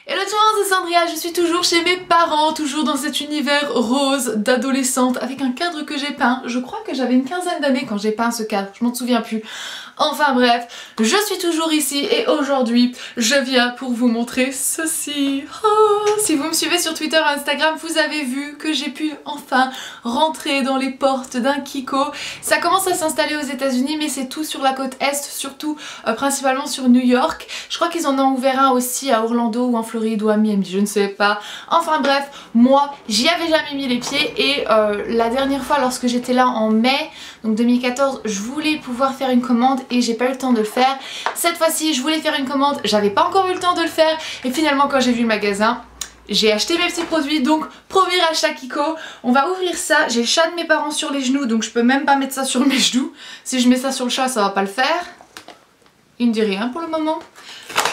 Hello tout le monde, c'est Sandria, je suis toujours chez mes parents, toujours dans cet univers rose d'adolescente avec un cadre que j'ai peint. Je crois que j'avais une quinzaine d'années quand j'ai peint ce cadre, je m'en souviens plus. Enfin bref, je suis toujours ici et aujourd'hui je viens pour vous montrer ceci. Oh, si vous me suivez sur Twitter et Instagram, vous avez vu que j'ai pu enfin rentrer dans les portes d'un Kiko. Ça commence à s'installer aux États-Unis, mais c'est tout sur la côte Est, surtout principalement sur New York. Je crois qu'ils en ont ouvert un aussi à Orlando ou en Floride ou à Miami, je ne sais pas. Enfin bref, moi j'y avais jamais mis les pieds et la dernière fois lorsque j'étais là en mai, donc 2014, je voulais pouvoir faire une commande et j'ai pas eu le temps de le faire. Cette fois-ci je voulais faire une commande, j'avais pas encore eu le temps de le faire et finalement quand j'ai vu le magasin, j'ai acheté mes petits produits, donc premier achat Kiko. On va ouvrir ça, j'ai le chat de mes parents sur les genoux donc je peux même pas mettre ça sur mes genoux. Si je mets ça sur le chat ça va pas le faire. Il me dit rien pour le moment.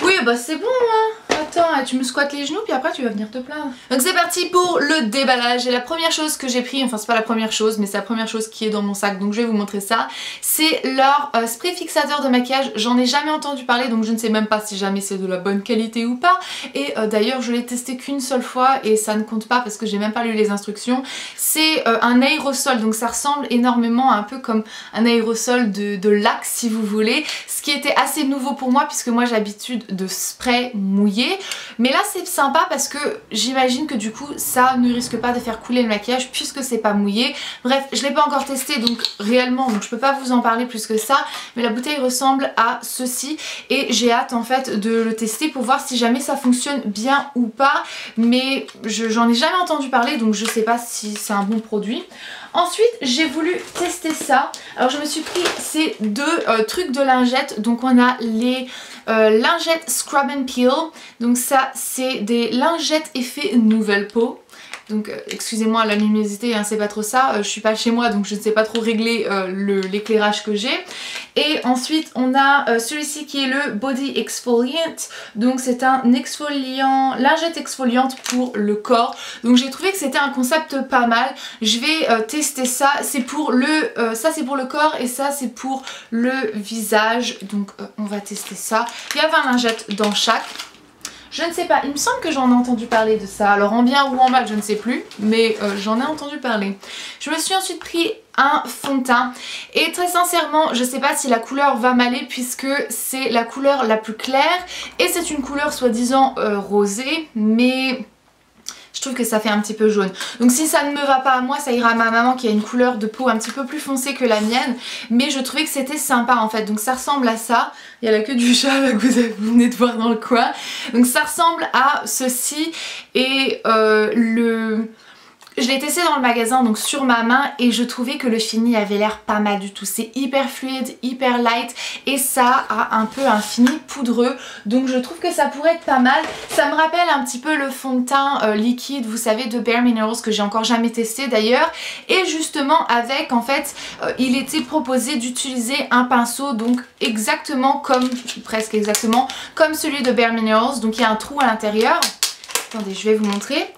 Oui bah c'est bon hein. Attends, tu me squattes les genoux puis après tu vas venir te plaindre. Donc c'est parti pour le déballage et la première chose que j'ai pris, enfin c'est pas la première chose mais c'est la première chose qui est dans mon sac donc je vais vous montrer ça. C'est leur spray fixateur de maquillage, j'en ai jamais entendu parler donc je ne sais même pas si jamais c'est de la bonne qualité ou pas. Et d'ailleurs je l'ai testé qu'une seule fois et ça ne compte pas parce que j'ai même pas lu les instructions. C'est un aérosol donc ça ressemble énormément à un peu comme un aérosol de lac si vous voulez. Ce qui était assez nouveau pour moi puisque moi j'ai l'habitude de spray mouillé. Mais là c'est sympa parce que j'imagine que du coup ça ne risque pas de faire couler le maquillage puisque c'est pas mouillé. Bref, je l'ai pas encore testé donc réellement donc je peux pas vous en parler plus que ça. Mais la bouteille ressemble à ceci et j'ai hâte en fait de le tester pour voir si jamais ça fonctionne bien ou pas. Mais j'en ai jamais entendu parler donc je sais pas si c'est un bon produit. Ensuite j'ai voulu tester ça. Alors je me suis pris ces deux trucs de lingettes. Donc on a les lingettes Scrub and Peel. Donc ça c'est des lingettes effet nouvelle peau. Donc excusez-moi la luminosité hein, c'est pas trop ça, je suis pas chez moi donc je ne sais pas trop régler l'éclairage que j'ai. Et ensuite on a celui-ci qui est le Body Exfoliant. Donc c'est un exfoliant, lingette exfoliante pour le corps. Donc j'ai trouvé que c'était un concept pas mal. Je vais tester ça, c'est pour le ça c'est pour le corps et ça c'est pour le visage. Donc on va tester ça. Il y a 20 lingettes dans chaque. Je ne sais pas, il me semble que j'en ai entendu parler de ça. Alors en bien ou en mal, je ne sais plus, mais j'en ai entendu parler. Je me suis ensuite pris un fond de teint et très sincèrement, je ne sais pas si la couleur va m'aller puisque c'est la couleur la plus claire et c'est une couleur soi-disant rosée, mais je trouve que ça fait un petit peu jaune. Donc si ça ne me va pas à moi, ça ira à ma maman qui a une couleur de peau un petit peu plus foncée que la mienne. Mais je trouvais que c'était sympa en fait. Donc ça ressemble à ça. Il y a la queue du chat là, que vous venez de voir dans le coin. Donc ça ressemble à ceci. Et je l'ai testé dans le magasin donc sur ma main et je trouvais que le fini avait l'air pas mal du tout. C'est hyper fluide, hyper light et ça a un peu un fini poudreux. Donc je trouve que ça pourrait être pas mal. Ça me rappelle un petit peu le fond de teint liquide, vous savez, de Bare Minerals que j'ai encore jamais testé d'ailleurs. Et justement avec en fait, il était proposé d'utiliser un pinceau donc exactement comme, presque exactement comme celui de Bare Minerals. Donc il y a un trou à l'intérieur. Attendez, je vais vous montrer.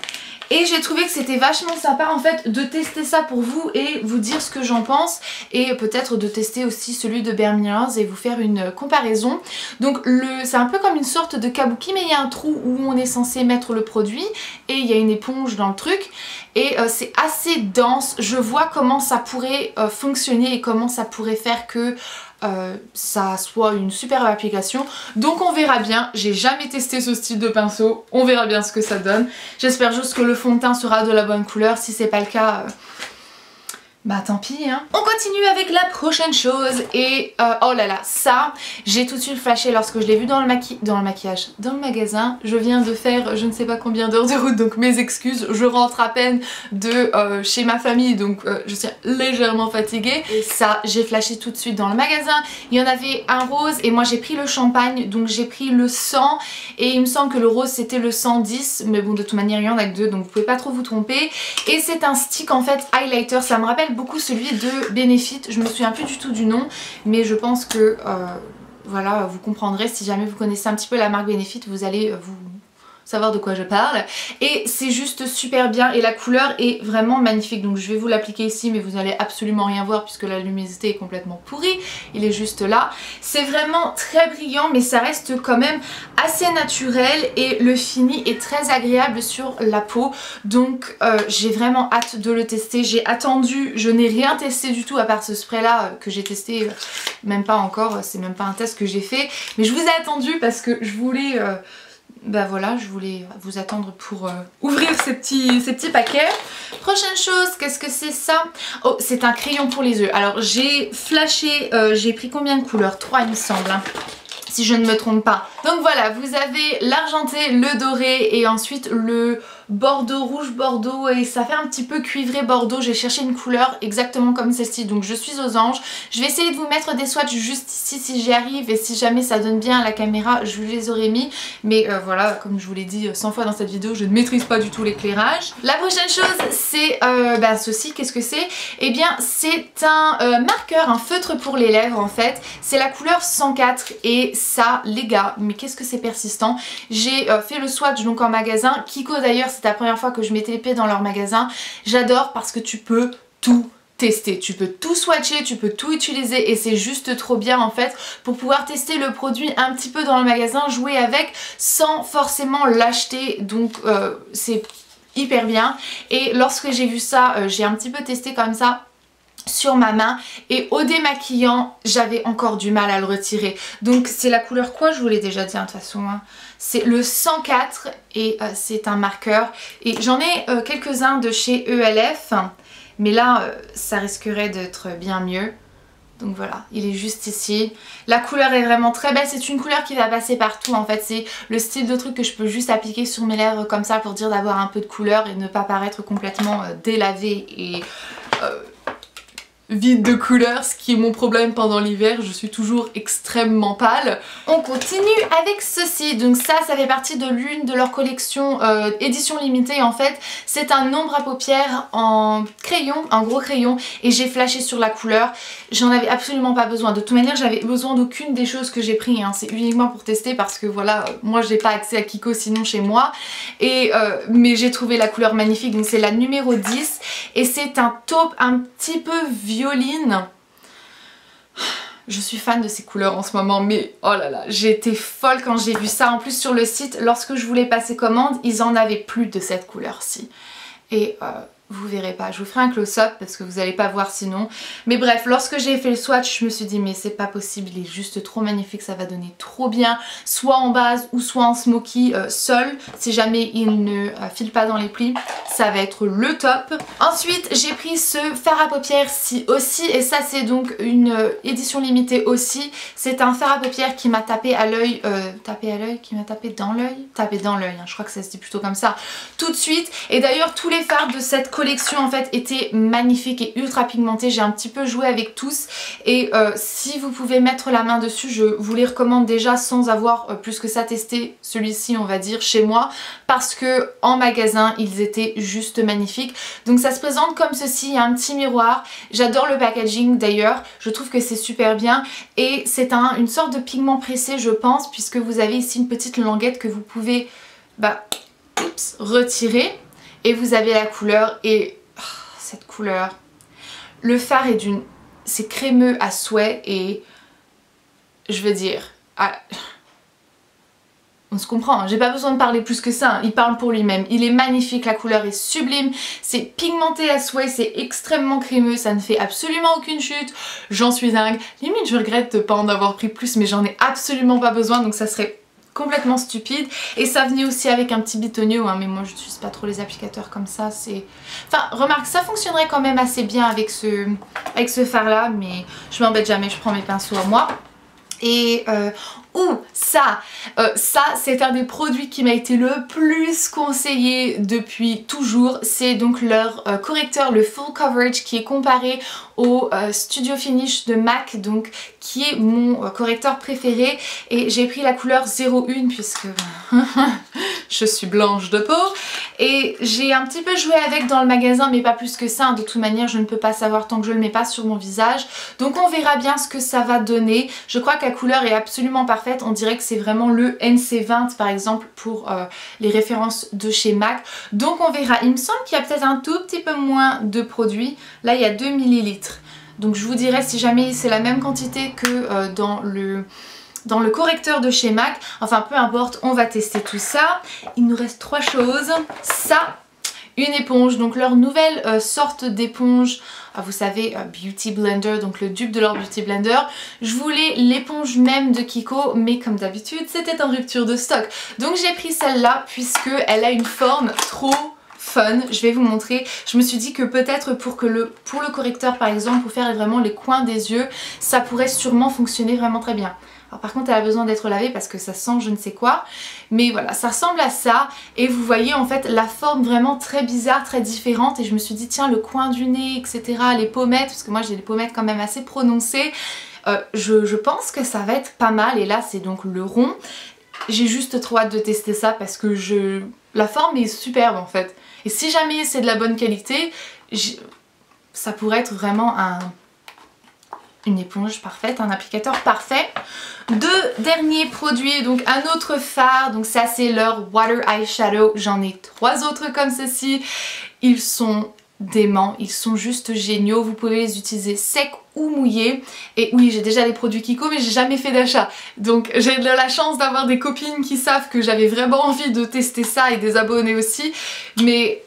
Et j'ai trouvé que c'était vachement sympa en fait de tester ça pour vous et vous dire ce que j'en pense et peut-être de tester aussi celui de Bare Minerals et vous faire une comparaison. Donc c'est un peu comme une sorte de kabuki mais il y a un trou où on est censé mettre le produit et il y a une éponge dans le truc et c'est assez dense. Je vois comment ça pourrait fonctionner et comment ça pourrait faire que ça soit une super application. Donc on verra bien, j'ai jamais testé ce style de pinceau, on verra bien ce que ça donne. J'espère juste que le fond de teint sera de la bonne couleur, si c'est pas le cas bah tant pis hein. On continue avec la prochaine chose et oh là là, ça j'ai tout de suite flashé lorsque je l'ai vu dans le maquillage, dans le magasin. Je viens de faire je ne sais pas combien d'heures de route donc mes excuses, je rentre à peine de chez ma famille donc je suis légèrement fatiguée. Et ça j'ai flashé tout de suite dans le magasin. Il y en avait un rose et moi j'ai pris le champagne donc j'ai pris le 100 et il me semble que le rose c'était le 110 mais bon de toute manière il y en a que deux donc vous pouvez pas trop vous tromper. Et c'est un stick en fait highlighter, ça me rappelle beaucoup celui de Benefit, je me souviens plus du tout du nom mais je pense que voilà vous comprendrez si jamais vous connaissez un petit peu la marque Benefit, vous allez vous savoir de quoi je parle. Et c'est juste super bien et la couleur est vraiment magnifique. Donc je vais vous l'appliquer ici mais vous n'allez absolument rien voir puisque la luminosité est complètement pourrie. Il est juste là. C'est vraiment très brillant mais ça reste quand même assez naturel et le fini est très agréable sur la peau. Donc j'ai vraiment hâte de le tester. J'ai attendu, je n'ai rien testé du tout à part ce spray là que j'ai testé même pas encore. C'est même pas un test que j'ai fait. Mais je vous ai attendu parce que je voulais... bah voilà, je voulais vous attendre pour ouvrir ces petits paquets. Prochaine chose, qu'est-ce que c'est ça? Oh, c'est un crayon pour les yeux. Alors j'ai flashé, j'ai pris combien de couleurs? 3 il me semble, hein, si je ne me trompe pas. Donc voilà, vous avez l'argenté, le doré et ensuite le bordeaux, rouge bordeaux et ça fait un petit peu cuivré bordeaux. J'ai cherché une couleur exactement comme celle-ci, donc je suis aux anges. Je vais essayer de vous mettre des swatchs juste ici si j'y arrive et si jamais ça donne bien à la caméra, je vous les aurais mis. Mais voilà, comme je vous l'ai dit 100 fois dans cette vidéo, je ne maîtrise pas du tout l'éclairage. La prochaine chose, c'est ceci. Qu'est-ce que c'est? Eh bien, c'est un marqueur, un feutre pour les lèvres en fait. C'est la couleur 104 et ça, les gars, mais qu'est-ce que c'est persistant. J'ai fait le swatch donc en magasin. Kiko d'ailleurs, c'est la première fois que je mettais les pieds dans leur magasin. J'adore parce que tu peux tout tester, tu peux tout swatcher, tu peux tout utiliser et c'est juste trop bien en fait pour pouvoir tester le produit un petit peu dans le magasin, jouer avec sans forcément l'acheter. Donc c'est hyper bien et lorsque j'ai vu ça, j'ai un petit peu testé comme ça sur ma main et au démaquillant j'avais encore du mal à le retirer. Donc c'est la couleur quoi, je vous l'ai déjà dit hein, de toute façon hein. C'est le 104 et c'est un marqueur et j'en ai quelques-uns de chez ELF mais là ça risquerait d'être bien mieux. Donc voilà, il est juste ici. La couleur est vraiment très belle, c'est une couleur qui va passer partout en fait. C'est le style de truc que je peux juste appliquer sur mes lèvres comme ça pour dire d'avoir un peu de couleur et ne pas paraître complètement délavé et vide de couleur, ce qui est mon problème pendant l'hiver, je suis toujours extrêmement pâle. On continue avec ceci, donc ça fait partie de l'une de leurs collections édition limitée en fait. C'est un ombre à paupières en crayon, un gros crayon et j'ai flashé sur la couleur. J'en avais absolument pas besoin, de toute manière j'avais besoin d'aucune des choses que j'ai pris, hein. C'est uniquement pour tester parce que voilà, moi j'ai pas accès à Kiko sinon chez moi et mais j'ai trouvé la couleur magnifique, donc c'est la numéro 10 et c'est un taupe un petit peu violine. Je suis fan de ces couleurs en ce moment mais oh là là, j'ai été folle quand j'ai vu ça. En plus sur le site, lorsque je voulais passer commande, ils en avaient plus de cette couleur-ci. Et vous verrez pas, je vous ferai un close-up parce que vous allez pas voir sinon. Mais bref, lorsque j'ai fait le swatch, je me suis dit mais c'est pas possible, il est juste trop magnifique, ça va donner trop bien, soit en base ou soit en smoky seul. Si jamais il ne file pas dans les plis, ça va être le top. Ensuite, j'ai pris ce fard à paupières-ci aussi et ça c'est donc une édition limitée aussi. C'est un fard à paupières qui m'a tapé à l'œil, qui m'a tapé dans l'œil, hein, je crois que ça se dit plutôt comme ça, tout de suite. Et d'ailleurs tous les fards de cette collection en fait était magnifique et ultra pigmentée. J'ai un petit peu joué avec tous et si vous pouvez mettre la main dessus, je vous les recommande déjà sans avoir plus que ça testé celui-ci on va dire chez moi parce que en magasin ils étaient juste magnifiques. Donc ça se présente comme ceci, il y a un petit miroir, j'adore le packaging d'ailleurs, je trouve que c'est super bien et c'est une sorte de pigment pressé je pense puisque vous avez ici une petite languette que vous pouvez retirer. Et vous avez la couleur et cette couleur, le fard est c'est crémeux à souhait et je veux dire, on se comprend, hein, j'ai pas besoin de parler plus que ça, hein, il parle pour lui-même, il est magnifique, la couleur est sublime, c'est pigmenté à souhait, c'est extrêmement crémeux, ça ne fait absolument aucune chute, j'en suis dingue, limite je regrette de pas en avoir pris plus mais j'en ai absolument pas besoin donc ça serait complètement stupide et ça venait aussi avec un petit bitonio hein, mais moi je n'utilise pas trop les applicateurs comme ça, c'est... Enfin remarque ça fonctionnerait quand même assez bien avec ce fard là mais je m'embête jamais, je prends mes pinceaux à moi. Et ça c'est un des produits qui m'a été le plus conseillé depuis toujours, c'est donc leur correcteur, le Full Coverage qui est comparé au Studio Finish de MAC, donc qui est mon correcteur préféré et j'ai pris la couleur 01 puisque je suis blanche de peau et j'ai un petit peu joué avec dans le magasin mais pas plus que ça, de toute manière je ne peux pas savoir tant que je le mets pas sur mon visage donc on verra bien ce que ça va donner. Je crois que la couleur est absolument parfaite parfaite, on dirait que c'est vraiment le NC20 par exemple pour les références de chez MAC. Donc on verra, il me semble qu'il y a peut-être un tout petit peu moins de produits, là il y a 2 ml. Donc je vous dirai si jamais c'est la même quantité que dans le correcteur de chez MAC. Enfin peu importe, on va tester tout ça. Il nous reste 3 choses. Ça, une éponge, donc leur nouvelle sorte d'éponge, vous savez Beauty Blender, donc le dupe de leur Beauty Blender. Je voulais l'éponge même de Kiko, mais comme d'habitude c'était en rupture de stock. Donc j'ai pris celle-là puisque elle a une forme trop fun. Je vais vous montrer. Je me suis dit que peut-être pour le correcteur par exemple, pour faire vraiment les coins des yeux, ça pourrait sûrement fonctionner vraiment très bien. Alors par contre elle a besoin d'être lavée parce que ça sent je ne sais quoi. Mais voilà, ça ressemble à ça. Et vous voyez en fait la forme vraiment très bizarre, très différente. Et je me suis dit tiens, le coin du nez, etc. Les pommettes, parce que moi j'ai des pommettes quand même assez prononcées. Je pense que ça va être pas mal. Et là c'est donc le rond. J'ai juste trop hâte de tester ça parce que la forme est superbe en fait. Et si jamais c'est de la bonne qualité, ça pourrait être vraiment une éponge parfaite, un applicateur parfait. Deux derniers produits, donc un autre phare, donc ça c'est leur Water Eyeshadow. J'en ai 3 autres comme ceci. Ils sont déments, ils sont juste géniaux. Vous pouvez les utiliser secs ou mouillés. Et oui, j'ai déjà les produits Kiko mais j'ai jamais fait d'achat. Donc j'ai de la chance d'avoir des copines qui savent que j'avais vraiment envie de tester ça et des abonnés aussi. Mais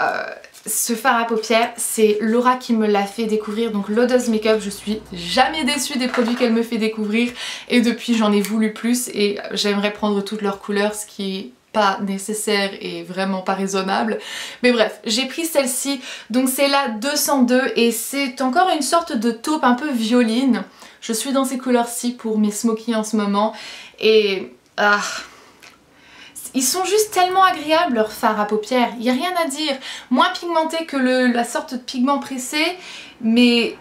ce fard à paupières, c'est Laura qui me l'a fait découvrir, donc Laudeuse Makeup. Je suis jamais déçue des produits qu'elle me fait découvrir et depuis j'en ai voulu plus et j'aimerais prendre toutes leurs couleurs, ce qui est pas nécessaire et vraiment pas raisonnable. Mais bref, j'ai pris celle-ci, donc c'est la 202 et c'est encore une sorte de taupe un peu violine. Je suis dans ces couleurs-ci pour mes smokies en ce moment et ils sont juste tellement agréables leurs fards à paupières, il n'y a rien à dire. Moins pigmenté que la sorte de pigment pressé, mais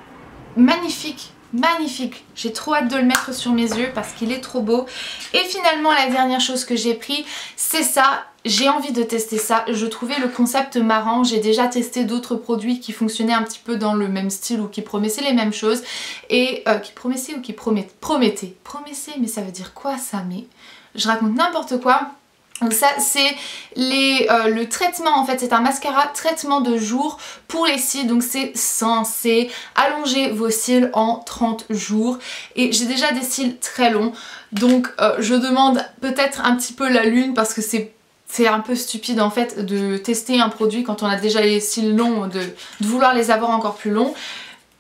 magnifique, magnifique. J'ai trop hâte de le mettre sur mes yeux parce qu'il est trop beau. Et finalement la dernière chose que j'ai pris, c'est ça. J'ai envie de tester ça, je trouvais le concept marrant. J'ai déjà testé d'autres produits qui fonctionnaient un petit peu dans le même style ou qui promettaient les mêmes choses. Et qui promettaient ou qui promettaient, mais ça veut dire quoi ça? Mais je raconte n'importe quoi. Donc ça c'est le traitement, en fait c'est un mascara traitement de jour pour les cils, donc c'est censé allonger vos cils en 30 jours et j'ai déjà des cils très longs donc je demande peut-être un petit peu la lune parce que c'est un peu stupide en fait de tester un produit quand on a déjà les cils longs, de vouloir les avoir encore plus longs.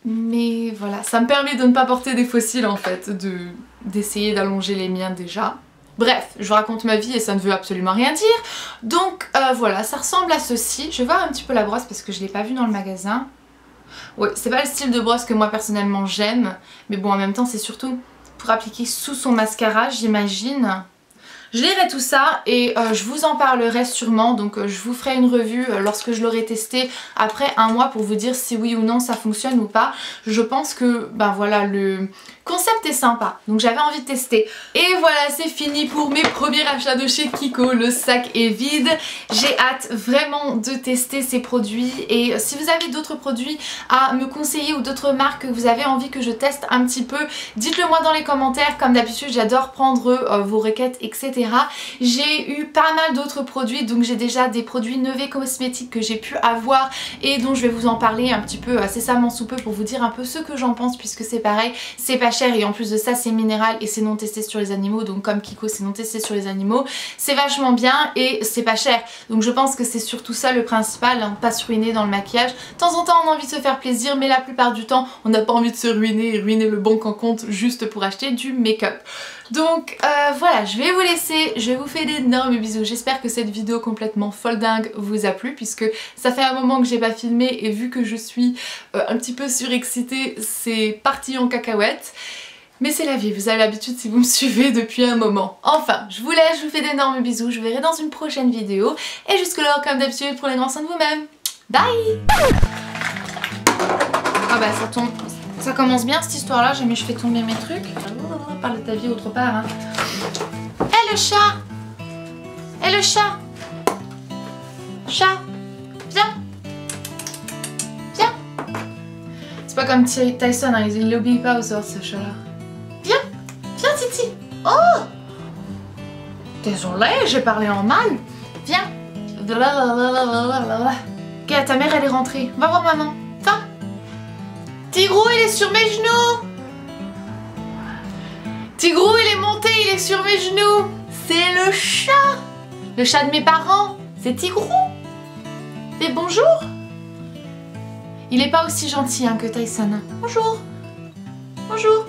Mais voilà, ça me permet de ne pas porter des faux cils en fait, d'essayer d'allonger les miens déjà. Bref, je vous raconte ma vie et ça ne veut absolument rien dire. Donc voilà, ça ressemble à ceci. Je vais voir un petit peu la brosse parce que je ne l'ai pas vue dans le magasin. Ouais, c'est pas le style de brosse que moi personnellement j'aime. Mais bon, en même temps, c'est surtout pour appliquer sous son mascara, j'imagine. Je lirai tout ça et je vous en parlerai sûrement, donc je vous ferai une revue lorsque je l'aurai testé après un mois pour vous dire si oui ou non ça fonctionne ou pas. Je pense que ben voilà, le concept est sympa, donc j'avais envie de tester. Et voilà, c'est fini pour mes premiers achats de chez Kiko, le sac est vide. J'ai hâte vraiment de tester ces produits et si vous avez d'autres produits à me conseiller ou d'autres marques que vous avez envie que je teste un petit peu, dites-le moi dans les commentaires. Comme d'habitude, j'adore prendre vos requêtes, etc. J'ai eu pas mal d'autres produits, donc j'ai déjà des produits Neve Cosmetics que j'ai pu avoir et dont je vais vous en parler un petit peu incessamment sous peu pour vous dire un peu ce que j'en pense, puisque c'est pareil, c'est pas cher et en plus de ça c'est minéral et c'est non testé sur les animaux, donc comme Kiko c'est non testé sur les animaux, c'est vachement bien et c'est pas cher, donc je pense que c'est surtout ça le principal, hein, pas se ruiner dans le maquillage. De temps en temps on a envie de se faire plaisir, mais la plupart du temps on n'a pas envie de se ruiner et ruiner le banque en compte juste pour acheter du make-up. Donc voilà, je vais vous laisser, je vous fais d'énormes bisous. J'espère que cette vidéo complètement folle dingue vous a plu, puisque ça fait un moment que j'ai pas filmé et vu que je suis un petit peu surexcitée, c'est parti en cacahuète. Mais c'est la vie, vous avez l'habitude si vous me suivez depuis un moment. Enfin, je vous laisse, je vous fais d'énormes bisous, je vous verrai dans une prochaine vidéo. Et jusque là, comme d'habitude, prenez grand soin de vous-même. Bye! Ah bah ça tombe... Ça commence bien cette histoire là, jamais je fais tomber mes trucs. Parle de ta vie autre part hein. Eh le chat! Eh le chat! Chat! Viens! Viens! C'est pas comme Tyson, hein, il obéit pas aux ordres ce chat là. Viens! Viens Titi! Oh! Désolée, j'ai parlé en mal. Viens. Ok, ta mère elle est rentrée. Va voir maman. Va. Tigrou, il est sur mes genoux. Tigrou, il est monté, il est sur mes genoux. C'est le chat. Le chat de mes parents. C'est Tigrou. Et bonjour. Il est pas aussi gentil hein, que Tyson. Bonjour. Bonjour.